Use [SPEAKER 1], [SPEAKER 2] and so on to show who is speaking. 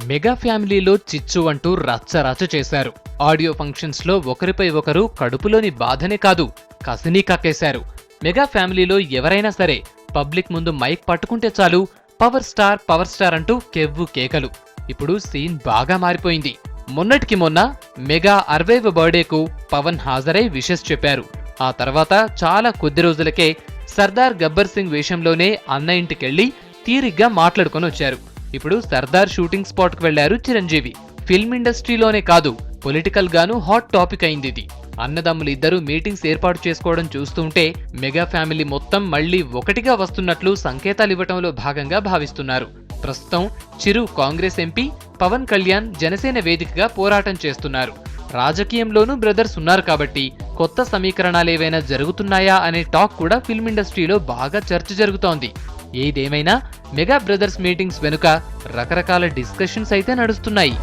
[SPEAKER 1] Mega ఫ్యామిలీలో చిచ్చు అంటూ రచ్చ చేశారు. ఆడియో ఫంక్షన్స్ లో ఒకరిపై ఒకరు కడుపులోని బాధనే కాదు, కసిని కక్కేశారు. మెగా ఫ్యామిలీలో ఎవరైనా సరే పబ్లిక్ ముందు మైక్ పట్టుకుంటే చాలు పవర్ స్టార్ అంటూ కెవ్వు కేకలు. ఇప్పుడు సీన్ బాగా మారిపోయింది. మొన్నటికి మొన్న మెగా 60వ బర్త్డేకు పవన్ హాజరై విషెస్ చెప్పారు. ఆ తర్వాత చాలా కొద్ది రోజులకే సర్దార్ గబ్బర్ సింగ్ వేషంలోనే అన్న ఇంటికెళ్లి తీరిగ్గా మాట్లాడుకొని వచ్చారు. ఇప్పుడు సర్దార్ షూటింగ్ స్పాట్ కు వెళ్లారు చిరంజీవి. ఫిల్మ్ ఇండస్ట్రీలోనే కాదు, పొలిటికల్ గాను హాట్ టాపిక్ అయింది ఇది. అన్నదమ్ములు ఇద్దరు మీటింగ్స్ ఏర్పాటు చేసుకోవడం చూస్తుంటే మెగా ఫ్యామిలీ మొత్తం మళ్లీ ఒకటిగా వస్తున్నట్లు సంకేతాలివ్వటంలో భాగంగా భావిస్తున్నారు. ప్రస్తుతం చిరు కాంగ్రెస్ ఎంపీ, పవన్ కళ్యాణ్ జనసేన వేదికగా పోరాటం చేస్తున్నారు. రాజకీయంలోనూ బ్రదర్స్ ఉన్నారు కాబట్టి కొత్త సమీకరణాలేవైనా జరుగుతున్నాయా అనే టాక్ కూడా ఫిల్మ్ ఇండస్ట్రీలో బాగా చర్చ జరుగుతోంది. ఏదేమైనా మెగా బ్రదర్స్ మీటింగ్స్ వెనుక రకరకాల డిస్కషన్స్ అయితే నడుస్తున్నాయి.